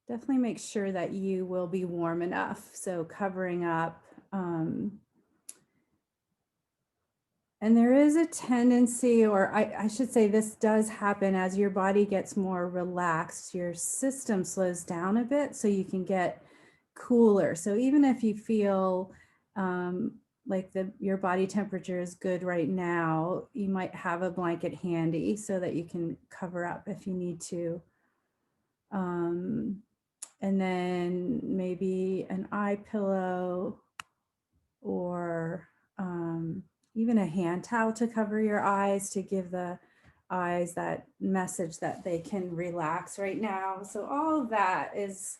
definitely make sure that you will be warm enough. So covering up. And there is a tendency, or I should say this does happen as your body gets more relaxed, your system slows down a bit so you can get cooler. So even if you feel like your body temperature is good right now, you might have a blanket handy so that you can cover up if you need to. And then maybe an eye pillow or even a hand towel to cover your eyes to give the eyes that message that they can relax right now. So all of that is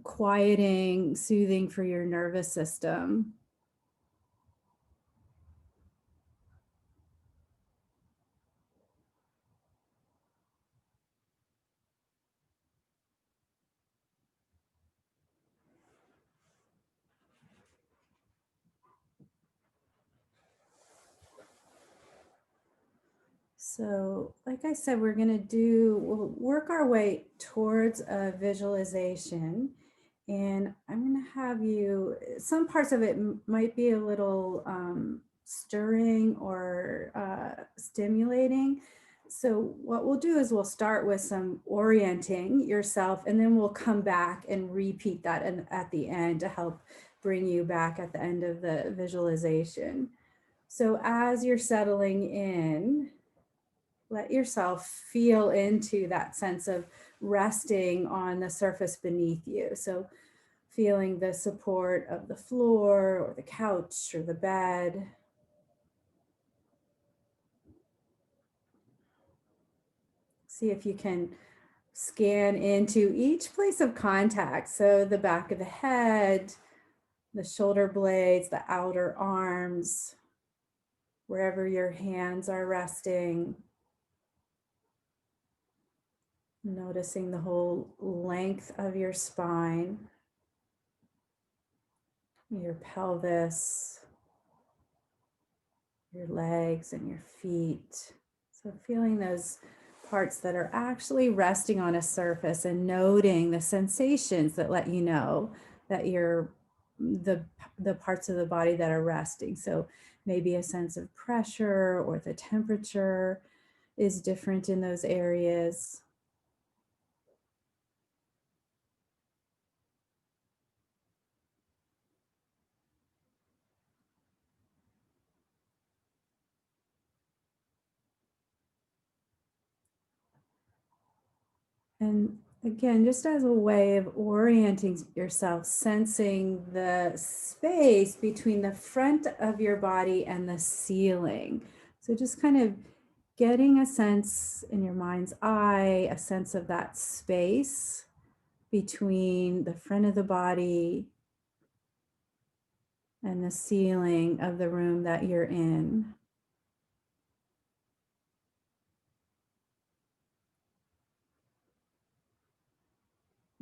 quieting, soothing for your nervous system. So, like I said, we'll work our way towards a visualization. And I'm going to have you, some parts of it might be a little stirring or stimulating. So, what we'll do is we'll start with some orienting yourself, and then we'll come back and repeat that at the end to help bring you back at the end of the visualization. So, as you're settling in, let yourself feel into that sense of resting on the surface beneath you. So, feeling the support of the floor or the couch or the bed. See if you can scan into each place of contact. So, the back of the head, the shoulder blades, the outer arms, wherever your hands are resting. Noticing the whole length of your spine, your pelvis, your legs and your feet. So feeling those parts that are actually resting on a surface and noting the sensations that let you know that you're the parts of the body that are resting. So maybe a sense of pressure or the temperature is different in those areas. And again, just as a way of orienting yourself, sensing the space between the front of your body and the ceiling. So just kind of getting a sense in your mind's eye, a sense of that space between the front of the body and the ceiling of the room that you're in.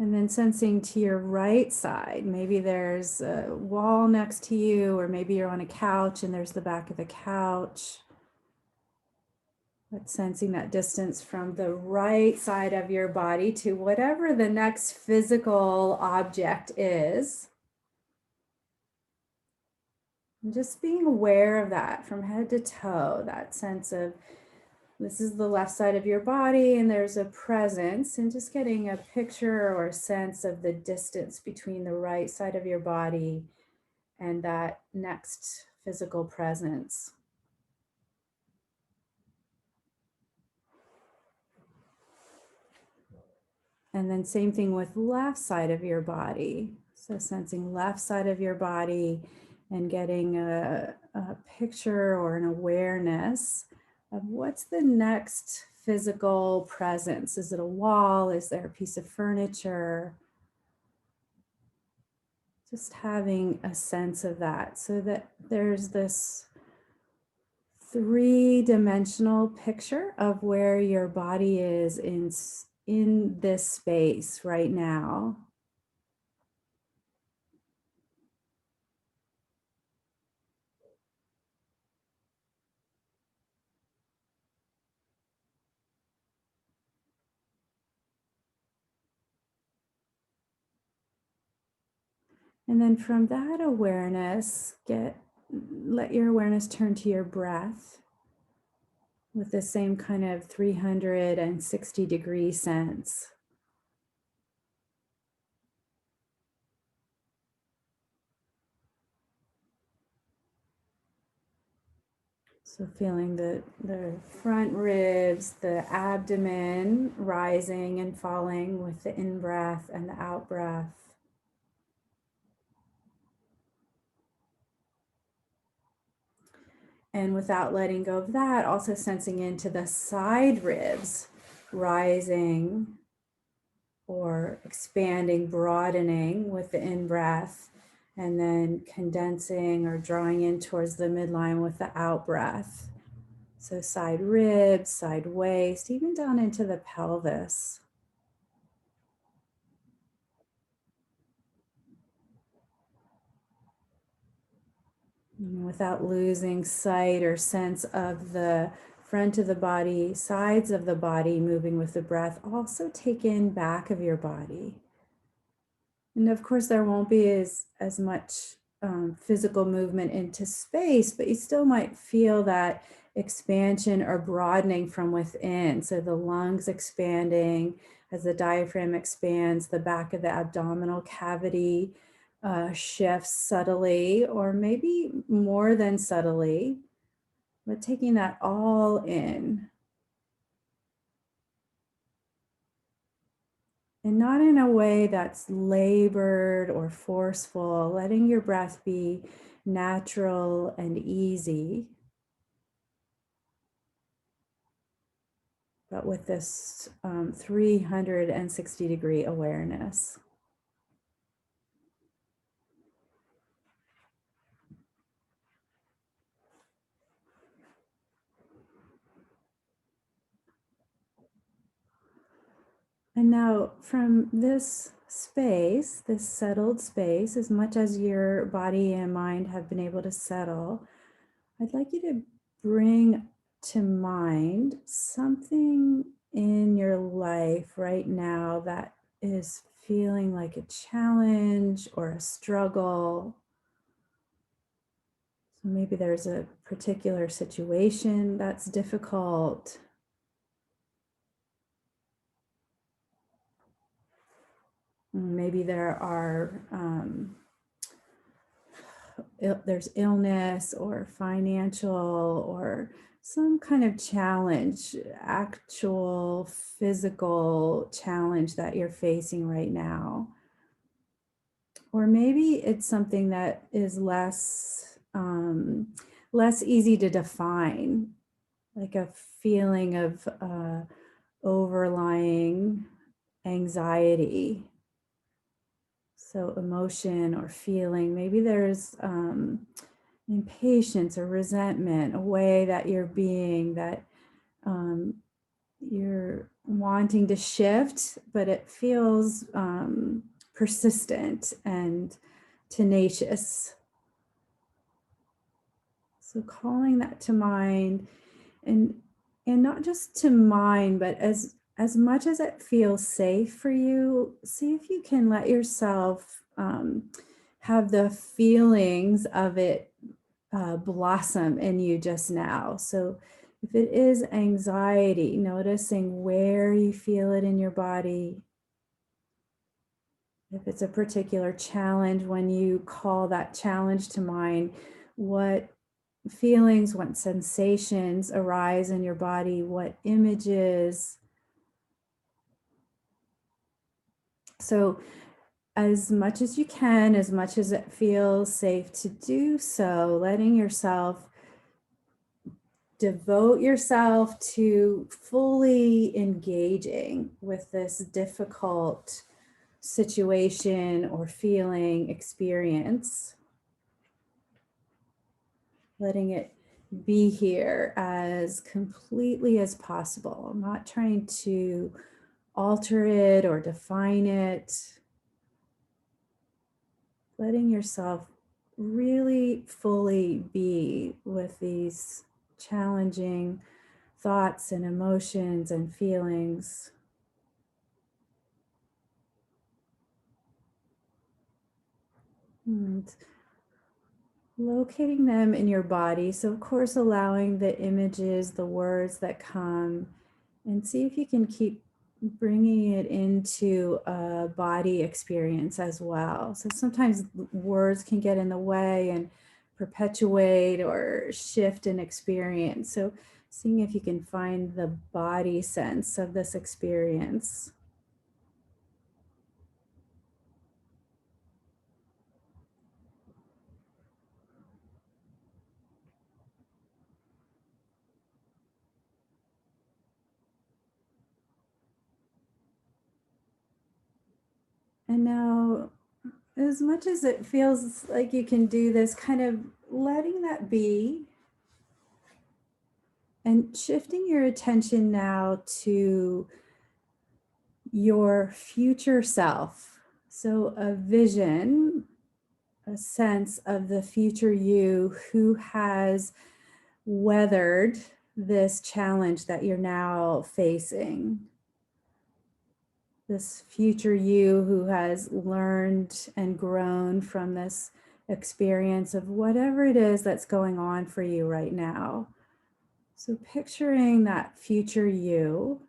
And then sensing to your right side, maybe there's a wall next to you, or maybe you're on a couch and there's the back of the couch. But sensing that distance from the right side of your body to whatever the next physical object is. And just being aware of that from head to toe, that sense of this is the left side of your body and there's a presence, and just getting a picture or a sense of the distance between the right side of your body and that next physical presence. And then same thing with left side of your body. So sensing left side of your body and getting a picture or an awareness of what's the next physical presence. Is it a wall? Is there a piece of furniture? Just having a sense of that so that there's this three-dimensional picture of where your body is in this space right now. And then from that awareness, let your awareness turn to your breath with the same kind of 360-degree sense. So feeling the front ribs, the abdomen rising and falling with the in-breath and the out-breath. And without letting go of that, also sensing into the side ribs, rising or expanding, broadening with the in-breath, and then condensing or drawing in towards the midline with the out-breath. So side ribs, side waist, even down into the pelvis. Without losing sight or sense of the front of the body, sides of the body moving with the breath, also take in back of your body. And of course, there won't be as much physical movement into space, but you still might feel that expansion or broadening from within. So the lungs expanding as the diaphragm expands, the back of the abdominal cavity shifts subtly, or maybe more than subtly, but taking that all in. And not in a way that's labored or forceful, letting your breath be natural and easy, but with this 360-degree awareness. And now from this space, this settled space, as much as your body and mind have been able to settle, I'd like you to bring to mind something in your life right now that is feeling like a challenge or a struggle. So maybe there's a particular situation that's difficult. Maybe there's illness or financial or some kind of challenge, actual physical challenge that you're facing right now. Or maybe it's something that is less easy to define, like a feeling of overlying anxiety. So emotion or feeling, maybe there's impatience or resentment, a way that you're being that you're wanting to shift, but it feels persistent and tenacious. So calling that to mind, and not just to mind, but as much as it feels safe for you, see if you can let yourself have the feelings of it blossom in you just now. So if it is anxiety, noticing where you feel it in your body. If it's a particular challenge, when you call that challenge to mind, what feelings, what sensations arise in your body, what images. So as much as you can, as much as it feels safe to do so, letting yourself devote yourself to fully engaging with this difficult situation or feeling, experience. Letting it be here as completely as possible, not trying to alter it or define it. Letting yourself really fully be with these challenging thoughts and emotions and feelings. And locating them in your body. So, of course, allowing the images, the words that come, and see if you can keep bringing it into a body experience as well. So, sometimes words can get in the way and perpetuate or shift an experience. So, seeing if you can find the body sense of this experience. And now, as much as it feels like you can do this, kind of letting that be and shifting your attention now to your future self. So, a vision, a sense of the future you who has weathered this challenge that you're now facing. This future you who has learned and grown from this experience of whatever it is that's going on for you right now. So, picturing that future you,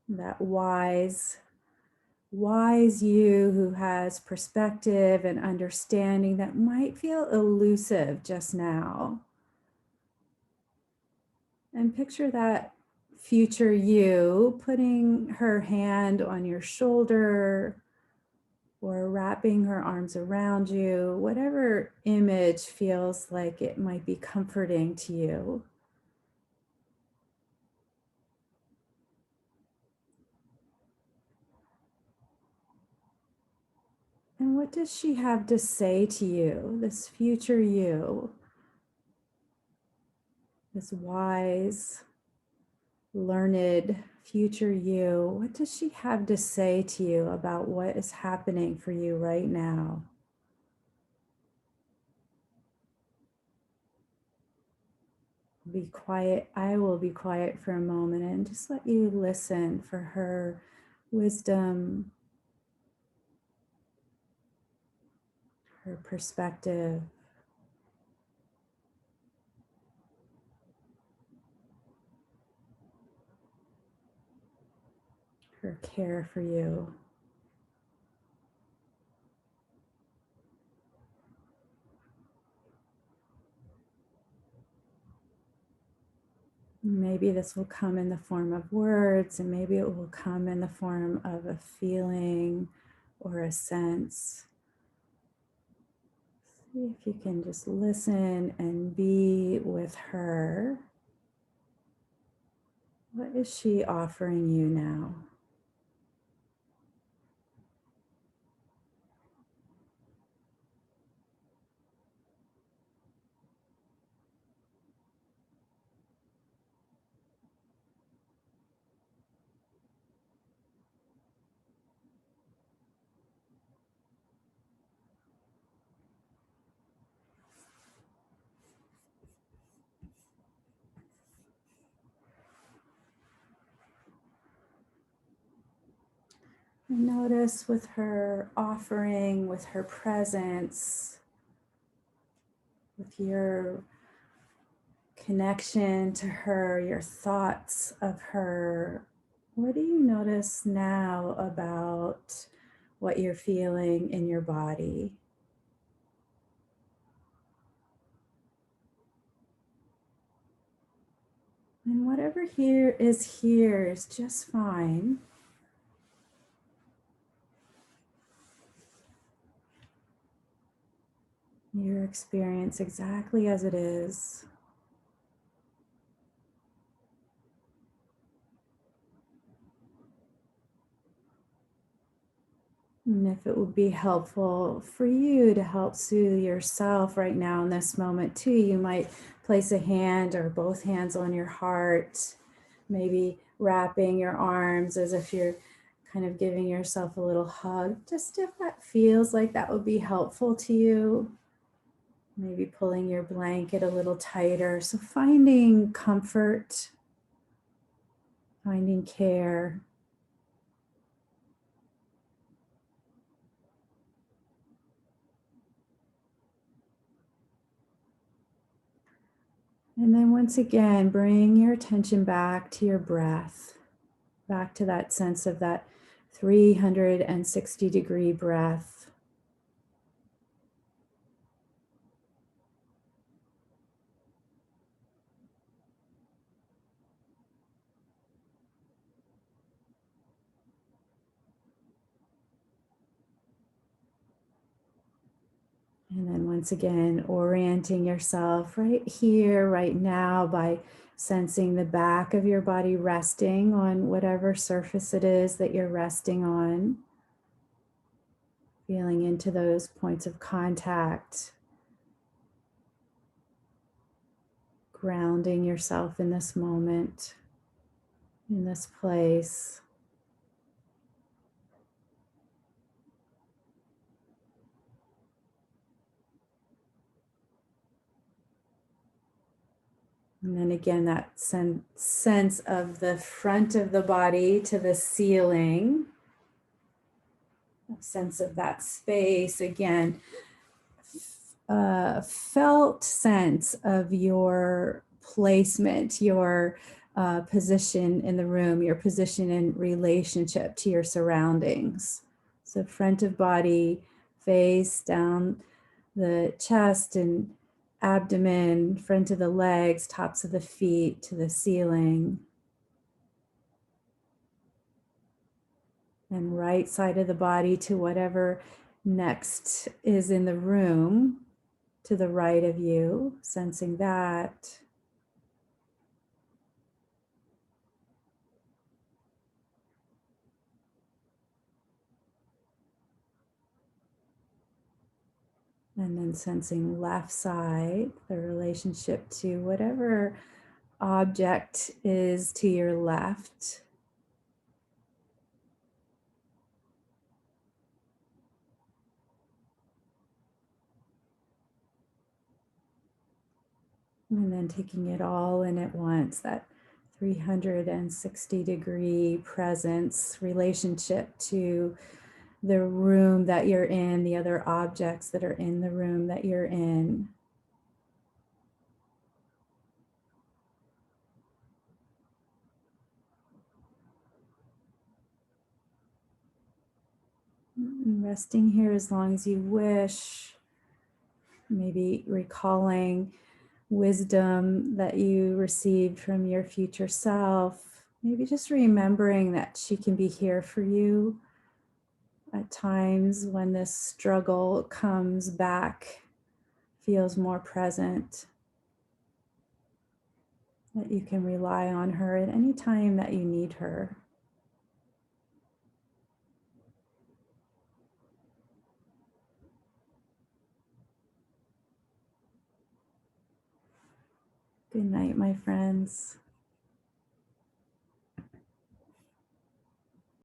that wise you who has perspective and understanding that might feel elusive just now. And picture that future you putting her hand on your shoulder or wrapping her arms around you, whatever image feels like it might be comforting to you. And what does she have to say to you, this future you, this wise, learned future you? What does she have to say to you about what is happening for you right now? Be quiet. I will be quiet for a moment and just let you listen for her wisdom, her perspective, her care for you. Maybe this will come in the form of words, and maybe it will come in the form of a feeling or a sense. See if you can just listen and be with her. What is she offering you now? And notice with her offering, with her presence, with your connection to her, your thoughts of her, what do you notice now about what you're feeling in your body? And whatever here is just fine. Your experience exactly as it is. And if it would be helpful for you to help soothe yourself right now in this moment too, you might place a hand or both hands on your heart, maybe wrapping your arms as if you're kind of giving yourself a little hug, just if that feels like that would be helpful to you. Maybe pulling your blanket a little tighter. So finding comfort, finding care. And then once again, bring your attention back to your breath, back to that sense of that 360-degree breath. And then once again, orienting yourself right here, right now, by sensing the back of your body resting on whatever surface it is that you're resting on. Feeling into those points of contact. Grounding yourself in this moment, in this place. And then again, that sense of the front of the body to the ceiling, a sense of that space. Again, felt sense of your placement, your position in the room, your position in relationship to your surroundings. So front of body, face down the chest and abdomen, front of the legs, tops of the feet to the ceiling. And right side of the body to whatever next is in the room to the right of you, sensing that. And then sensing left side, the relationship to whatever object is to your left. And then taking it all in at once, that 360-degree presence, relationship to the room that you're in, the other objects that are in the room that you're in. And resting here as long as you wish, maybe recalling wisdom that you received from your future self. Maybe just remembering that she can be here for you at times when this struggle comes back, feels more present, that you can rely on her at any time that you need her. Good night, my friends.